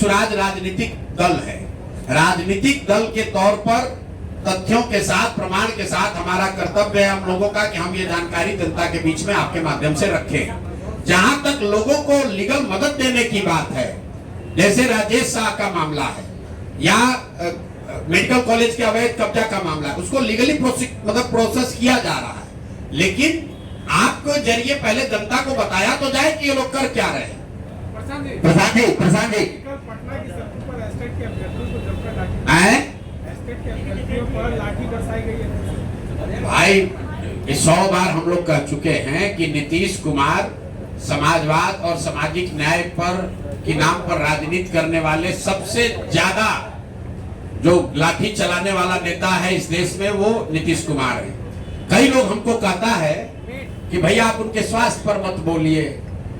स्वराज राजनीतिक दल है। राजनीतिक दल के तौर पर तथ्यों के साथ, प्रमाण के साथ हमारा कर्तव्य है हम लोगों का कि हम ये जानकारी जनता के बीच में आपके माध्यम से रखें। जहां तक लोगों को लीगल मदद देने की बात है, जैसे राजेश शाह का मामला है या मेडिकल कॉलेज के अवैध कब्जा का मामला है, उसको लीगली प्रोसेस किया जा रहा है। लेकिन आपको जरिए पहले जनता को बताया तो जाए कि ये लोग कर क्या रहे हैं। प्रशांत जी पटना की सड़कों पर एस्टेट के अभ्यर्थियों को जमकर लाठी बरसाई गई है। भाई 100 बार हम लोग कह चुके हैं कि नीतीश कुमार समाजवाद और सामाजिक न्याय पर के नाम पर राजनीति करने वाले सबसे ज्यादा जो लाठी चलाने वाला नेता है इस देश में, वो नीतीश कुमार है। कई लोग हमको कहता है कि भैया आप उनके स्वास्थ्य पर मत बोलिए,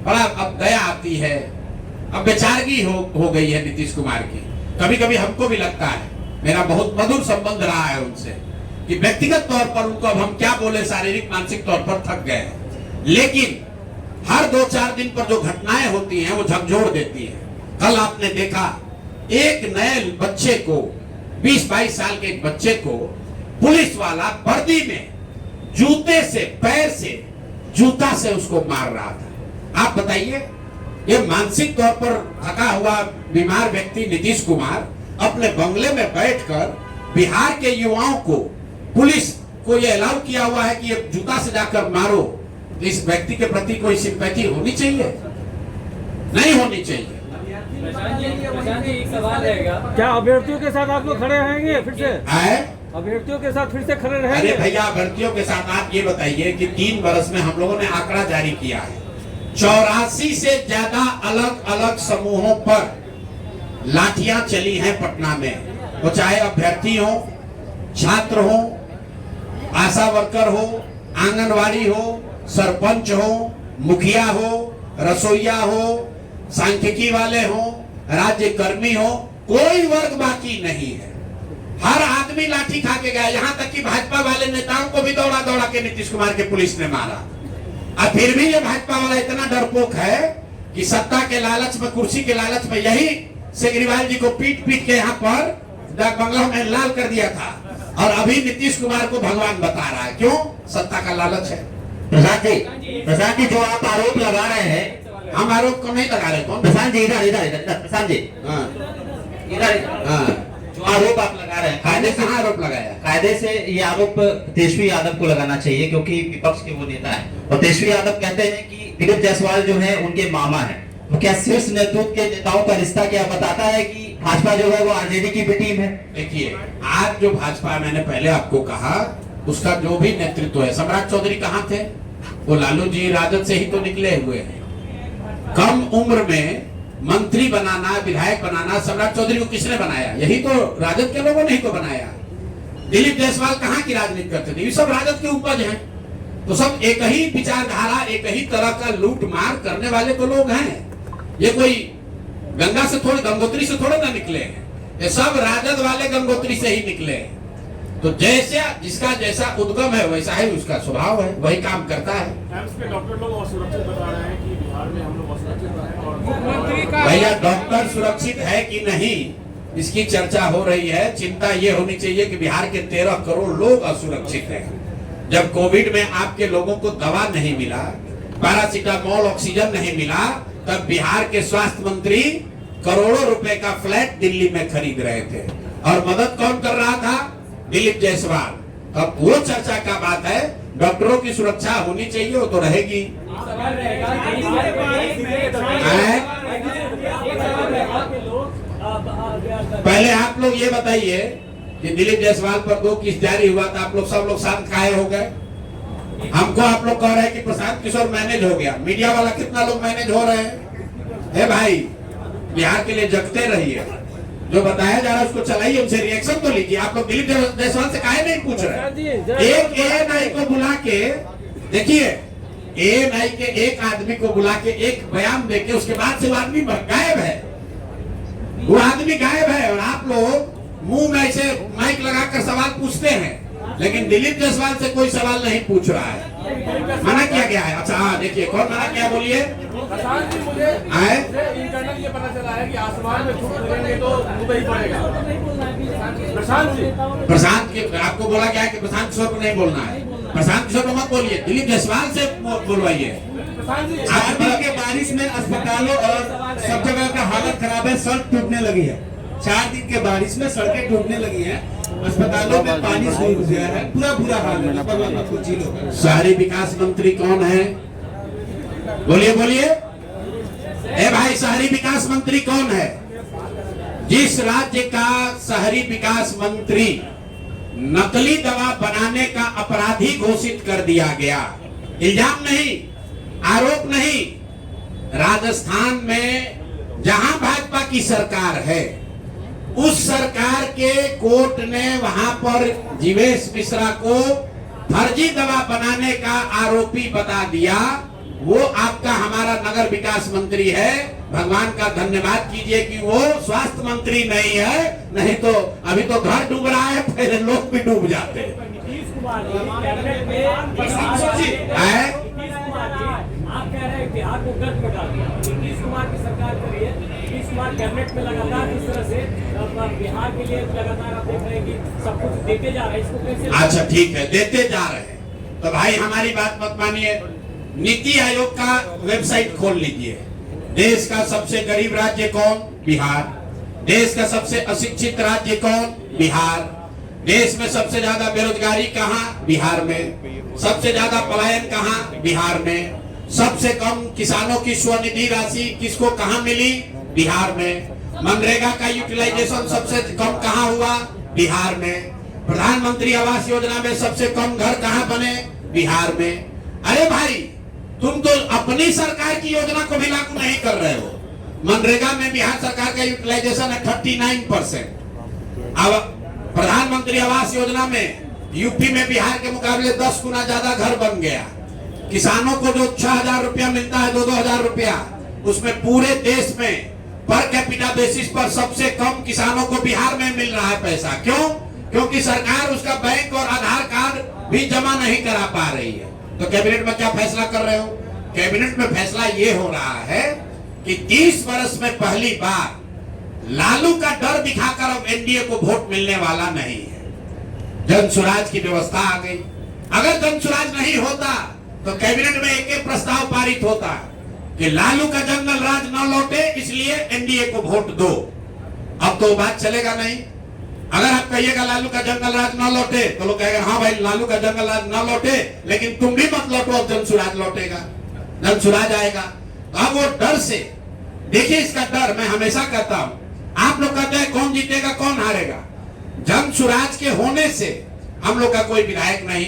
बड़ा अब दया आती है, अब बेचारगी हो गई है नीतीश कुमार की। कभी कभी हमको भी लगता है, मेरा बहुत मधुर संबंध रहा है उनसे, कि व्यक्तिगत तौर पर उनको अब हम क्या बोले, शारीरिक मानसिक तौर पर थक गए हैं। लेकिन हर 2-4 दिन पर जो घटनाएं होती हैं वो झकझोर देती है। कल आपने देखा एक नए बच्चे को, 20-22 साल के एक बच्चे को पुलिस वाला वर्दी में जूते से, पैर से, जूता से उसको मार रहा था। आप बताइए, ये मानसिक तौर पर थका हुआ बीमार व्यक्ति नीतीश कुमार अपने बंगले में बैठकर बिहार के युवाओं को, पुलिस को ये अलाउ किया हुआ है कि ये जूता से जाकर मारो। इस व्यक्ति के प्रति कोई सिंपैथी होनी चाहिए? नहीं होनी चाहिए। एक सवाल रहेगा, क्या अभ्यर्थियों के साथ आप लोग खड़े रहेंगे फिर से? अभ्यर्थियों के साथ फिर से खड़े रहेंगे? अरे भैया, अभ्यर्थियों के साथ आप ये बताइए कि 3 वर्ष में हम लोगों ने आंकड़ा जारी किया है, 84 से ज्यादा अलग अलग समूहों पर लाठियां चली हैं पटना में। वो चाहे अभ्यर्थी हो, छात्र हो, आशा वर्कर हो, आंगनवाड़ी हो, सरपंच हो, मुखिया हो, रसोईया हो, सांख्यिकी वाले हो, राज्य कर्मी हो, कोई वर्ग बाकी नहीं है। हर आदमी लाठी खा के गया। यहाँ तक कि भाजपा वाले नेताओं को भी दौड़ा दौड़ा के नीतीश कुमार के पुलिस ने मारा। और फिर भी ये भाजपा वाला इतना डरपोक है कि सत्ता के लालच में, कुर्सी के लालच में, यही केजरीवाल जी को पीट पीट के यहाँ पर डाक बंगला में लाल कर दिया था, और अभी नीतीश कुमार को भगवान बता रहा है। क्यों? सत्ता का लालच है। प्रशांत जी, जो आप आरोप लगा रहे हैं, हम आरोप को नहीं लगा रहे। कौन? प्रशांत जी इधर प्रशांत जी इधर जो आरोप आप लगा रहे हैं, कायदे से आरोप लगाया? कायदे से ये आरोप तेजस्वी यादव को लगाना चाहिए, क्योंकि विपक्ष के वो नेता है। और तेजस्वी यादव कहते हैं कि दिलीप जायसवाल जो है उनके मामा है। तो क्या शीर्ष नेतृत्व के नेताओं का रिश्ता क्या बताता है कि भाजपा जो है वो आरजेडी की भी टीम है? देखिए, आज जो भाजपा, मैंने पहले आपको कहा, उसका जो भी नेतृत्व है, सम्राट चौधरी कहाँ थे? वो लालू जी राजद से ही तो निकले हुए हैं। कम उम्र में मंत्री बनाना, विधायक बनाना सम्राट चौधरी को किसने बनाया? यही तो राजद के लोगों ने ही तो बनाया। दिलीप जायसवाल कहाँ की राजनीति करते थे? ये सब राजद के उपज हैं। तो सब एक ही विचारधारा, एक ही तरह का लूट मार करने वाले तो लोग हैं। ये कोई गंगा से थोड़े, गंगोत्री से थोड़े ना निकले हैं, ये सब राजद वाले गंगोत्री से ही निकले हैं। तो जैसे जिसका जैसा उद्गम है वैसा ही उसका स्वभाव है, वही काम करता है। डॉक्टर लोग असुरक्षित बता रहे हैं कि बिहार में हम लोग असुरक्षित हैं, और मुख्यमंत्री का भैया डॉक्टर सुरक्षित है कि नहीं, इसकी चर्चा हो रही है। चिंता ये होनी चाहिए कि बिहार के 13 करोड़ लोग असुरक्षित हैं। जब कोविड में आपके लोगों को दवा नहीं मिला, पैरासीटामोल, ऑक्सीजन नहीं मिला, तब बिहार के स्वास्थ्य मंत्री करोड़ों रुपए का फ्लैट दिल्ली में खरीद रहे थे, और मदद कौन कर रहा था? दिलीप जायसवाल। अब वो चर्चा का बात है। डॉक्टरों की सुरक्षा होनी चाहिए, वो तो रहेगी। पहले आप लोग ये बताइए कि दिलीप जायसवाल पर 2 केस जारी हुआ था, आप लोग सब लोग शांत काहे हो गए? हमको आप लोग कह रहे हैं कि प्रशांत किशोर मैनेज हो गया। मीडिया वाला कितना लोग मैनेज हो रहे हैं? भाई, बिहार के लिए जगते रहिए। जो बताया जा रहा है उसको चलाइए, उनसे रिएक्शन तो लीजिए। आप लोग दिलीप जायसवाल से काहे नहीं पूछ रहे? एक एएनआई को बुला के देखिए, एएनआई के एक आदमी को बुला के एक बयान देके उसके बाद से वो आदमी गायब है। वो आदमी गायब है, और आप लोग मुंह में ऐसे माइक लगाकर सवाल पूछते हैं, लेकिन दिलीप जायसवाल से कोई सवाल नहीं पूछ रहा है। मना किया गया है। अच्छा हाँ, देखिए कौन मना किया, बोलिए। प्रशांत जी, मुझे इंटरनल ये पता चला है कि आसमान में छूट करेंगे तो मुंह ही पड़ेगा। प्रशांत जी, प्रशांत के आपको बोला क्या है कि प्रशांत किशोर को नहीं बोलना है? प्रशांत किशोर को मत बोलिए, दिलीप जायसवाल से बोलवाइए। प्रशांत जी, आज के बारिश में अस्पतालों और सब जगह का हालत खराब है, सड़क टूटने लगी है। 4 दिन के बारिश में सड़कें टूटने लगी हैं, अस्पतालों में पानी घुस गया है, पूरा बुरा हाल है। कुछ लोग शहरी विकास मंत्री कौन है? बोलिए बोलिए। ए भाई, शहरी विकास मंत्री कौन है? जिस राज्य का शहरी विकास मंत्री नकली दवा बनाने का अपराधी घोषित कर दिया गया, इल्जाम नहीं, आरोप नहीं, राजस्थान में जहां भाजपा की सरकार है, उस सरकार के कोर्ट ने वहां पर जीवेश मिश्रा को फर्जी दवा बनाने का आरोपी बता दिया। वो आपका हमारा नगर विकास मंत्री है। भगवान का धन्यवाद कीजिए कि वो स्वास्थ्य मंत्री नहीं है, नहीं तो अभी तो घर डूब रहा है, पहले लोग भी डूब जाते हैं। आप कह रहे हैं बिहार को गर्द में डाल दिया। नीतीश कुमार की सरकार कर रही है, नीतीश कुमार कैबिनेट में लगातार इस तरह से बिहार के लिए लगातार आप देख रहे हैं कि सब कुछ देते जा रहे हैं, इसको कैसे? अच्छा ठीक है, देते जा रहे हैं तो भाई हमारी बात मत मानिए। नीति आयोग का वेबसाइट खोल लीजिए। देश का सबसे गरीब राज्य कौन? बिहार। देश का सबसे अशिक्षित राज्य कौन? बिहार। देश में सबसे ज्यादा बेरोजगारी कहाँ? बिहार में। सबसे ज्यादा पलायन कहाँ? बिहार में। सबसे कम किसानों की स्वनिधि राशि किसको कहाँ मिली? बिहार में। मनरेगा का यूटिलाइजेशन सबसे कम कहाँ हुआ? बिहार में। प्रधानमंत्री आवास योजना में सबसे कम घर कहाँ बने? बिहार में। अरे भाई, तुम तो अपनी सरकार की योजना को भी लागू नहीं कर रहे हो। मनरेगा में बिहार सरकार का यूटिलाइजेशन है 39%। अब प्रधानमंत्री आवास योजना में यूपी में बिहार के मुकाबले 10 गुना ज्यादा घर बन गया। किसानों को जो 6,000 रुपया मिलता है, 2,000 रुपया, उसमें पूरे देश में पर कैपिटा बेसिस पर सबसे कम किसानों को बिहार में मिल रहा है पैसा। क्यों? क्योंकि सरकार उसका बैंक और आधार कार्ड भी जमा नहीं करा पा रही है। तो कैबिनेट में क्या फैसला कर रहे हो? कैबिनेट में फैसला ये हो रहा है कि 30 वर्ष में पहली बार लालू का डर दिखाकर अब एनडीए को वोट मिलने वाला नहीं है। जन स्वराज की व्यवस्था आ गई। अगर जन स्वराज नहीं होता तो कैबिनेट में एक प्रस्ताव पारित होता कि लालू का जंगल राज न लौटे, इसलिए एनडीए को वोट दो। अब तो बात चलेगा नहीं। अगर आप कहिएगा लालू का जंगल राज न लौटे तो लोग कहेगा हाँ भाई लालू का जंगल राज न लौटे, लेकिन तुम भी मत लौटो, अब जन स्वराज लौटेगा, जन स्वराज आएगा। तो अब वो डर से, देखिए इसका डर मैं हमेशा कहता हूं। आप लोग कहते हैं कौन जीतेगा कौन हारेगा। जन स्वराज के होने से हम लोग का कोई विधायक नहीं,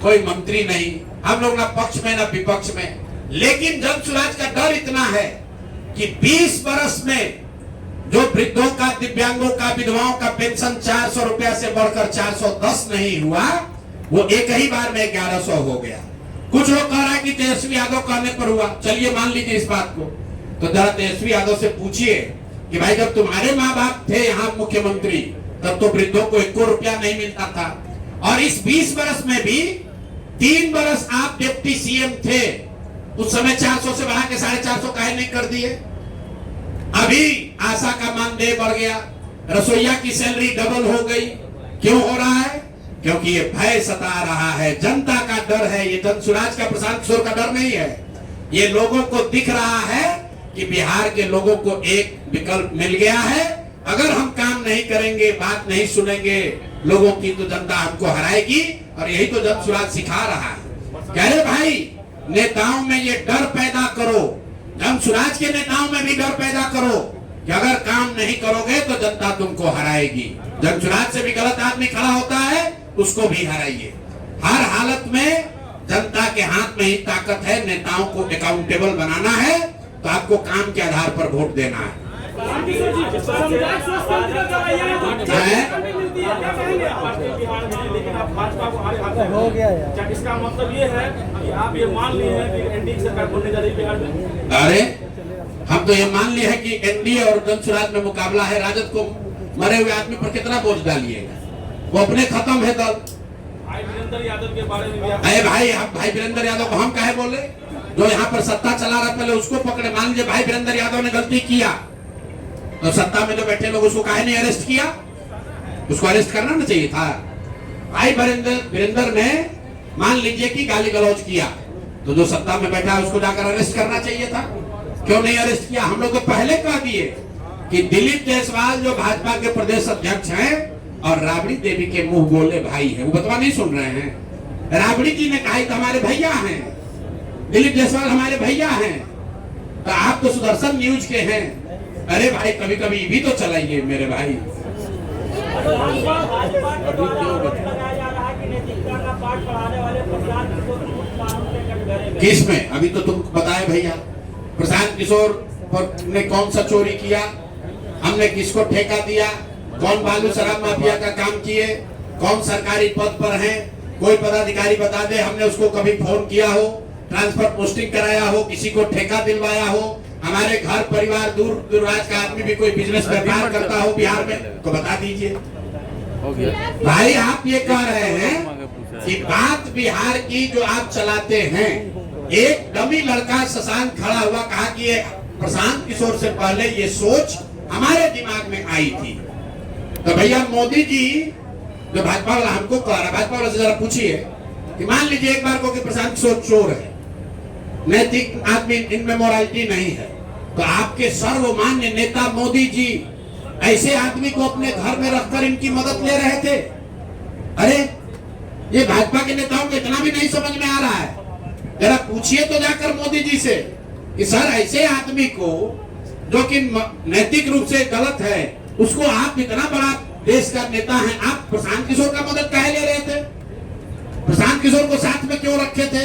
कोई मंत्री नहीं, हम लोग ना पक्ष में ना विपक्ष में, लेकिन जन स्वराज का डर इतना है कि 20 वर्ष में जो वृद्धों का, दिव्यांगों का, विधवाओं का पेंशन 400 रुपया से बढ़कर 410 नहीं हुआ, वो एक ही बार में 1100 हो गया। कुछ लोग कह रहा है कि तेजस्वी यादव कहने पर हुआ। चलिए मान लीजिए इस बात को, तो जरा तेजस्वी यादव से पूछिए कि भाई जब तुम्हारे माँ बाप थे यहाँ मुख्यमंत्री, तब तो वृद्धों को 1 रुपया नहीं मिलता था, और इस 20 वर्ष में भी 3 वर्ष आप डिप्टी सीएम थे, उस समय 400 से बढ़ा के 450 काहे नहीं कर दिए? अभी आशा का मानदेय बढ़ गया, रसोईया की सैलरी डबल हो गई। क्यों हो रहा है? क्योंकि ये भय सता रहा है, जनता का डर है। ये जन स्वराज का, प्रशांत किशोर का डर नहीं है। ये लोगों को दिख रहा है कि बिहार के लोगों को एक विकल्प मिल गया है। अगर हम काम नहीं करेंगे, बात नहीं सुनेंगे लोगों की, तो जनता हमको हराएगी। और यही तो जन स्वराज सिखा रहा है। कह रहे भाई नेताओं में ये डर पैदा करो, जन स्वराज के नेताओं में भी डर पैदा करो कि अगर काम नहीं करोगे तो जनता तुमको हराएगी। जन स्वराज से भी गलत आदमी खड़ा होता है, उसको भी हराइए। हर हालत में जनता के हाथ में ही ताकत है। नेताओं को अकाउंटेबल बनाना है तो आपको काम के आधार पर वोट देना है। हो गया यार। क्या इसका मतलब ये है कि आप ये मान लिए हैं कि एनडीए सरकार बनने जा रही है बिहार में? अरे हम तो ये मान लिए हैं कि एनडीए और जन स्वराज में मुकाबला है। राजद को मरे हुए आदमी पर कितना बोझ डालिएगा? वो अपने खत्म है दल। भाई वीरेंद्र यादव के बारे में भी अरे भाई वीरेंद्र यादव को हम काहे बोले? जो यहाँ पर सत्ता चला रहा पहले उसको पकड़े। मान लीजिए भाई वीरेंद्र यादव ने गलती किया तो सत्ता में जो बैठे लोग उसको काहे नहीं अरेस्ट किया? उसको अरेस्ट करना ना चाहिए था। भाई वीरेंद्र ने मान लीजिए कि गाली गलौज किया तो जो सत्ता में बैठा है उसको जाकर अरेस्ट करना चाहिए था। क्यों नहीं अरेस्ट किया? हम लोग तो पहले कह दिए कि दिलीप जायसवाल जो भाजपा के प्रदेश अध्यक्ष हैं और राबड़ी देवी के मुंह बोले भाई है, वो बतवा नहीं सुन रहे हैं। राबड़ी जी ने कहा कि हमारे भैया हैं, दिलीप जायसवाल हमारे भैया हैं, तो आप तो सुदर्शन न्यूज के हैं। अरे भाई कभी कभी भी तो चलाइए मेरे भाई। किस में? अभी तो तुम बताए भैया, प्रशांत किशोर ने कौन सा चोरी किया, हमने किसको ठेका दिया, कौन बालू शराब माफिया का काम किए, कौन सरकारी पद पर है, कोई पदाधिकारी बता दे हमने उसको कभी फोन किया हो, ट्रांसफर पोस्टिंग कराया हो, किसी को ठेका दिलवाया हो, हमारे घर परिवार दूर दराज का आदमी भी कोई बिजनेस व्यापार करता हो बिहार में तो बता दीजिए। भाई आप ये कह रहे हैं कि बात बिहार की जो आप चलाते हैं, एक डमी लड़का शशांक खड़ा हुआ कहा कि ये प्रशांत किशोर से पहले ये सोच हमारे दिमाग में आई थी। तो भैया मोदी जी जो भाजपा वाला हमको कह रहा है, भाजपा वाला से जरा पूछिए कि मान लीजिए एक बार को कि प्रशांत किशोर चोर है, नैतिक आदमी, इनमें मोरालिटी नहीं है, तो आपके सर्वमान्य नेता मोदी जी ऐसे आदमी को अपने घर में रखकर इनकी मदद ले रहे थे। अरे ये भाजपा के नेताओं को इतना भी नहीं समझ में आ रहा है। जरा पूछिए तो जाकर मोदी जी से कि सर ऐसे आदमी को जो कि नैतिक रूप से गलत है, उसको आप इतना बड़ा देश का नेता है, आप प्रशांत किशोर का मदद काहे ले रहे थे? प्रशांत किशोर को साथ में क्यों रखे थे?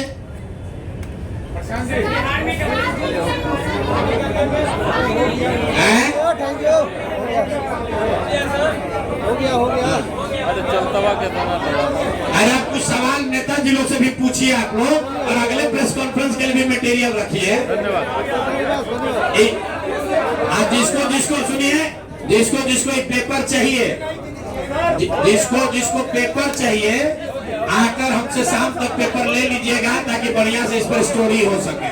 अरे आप कुछ सवाल नेता जिलों से भी पूछिए आप लोग, और अगले प्रेस कॉन्फ्रेंस के लिए भी मटेरियल रखिए। आप जिसको सुनिए, जिसको एक पेपर चाहिए, जिसको पेपर चाहिए आकर हमसे शाम तक पेपर ले लीजिएगा ताकि बढ़िया से इस पर स्टोरी हो सके।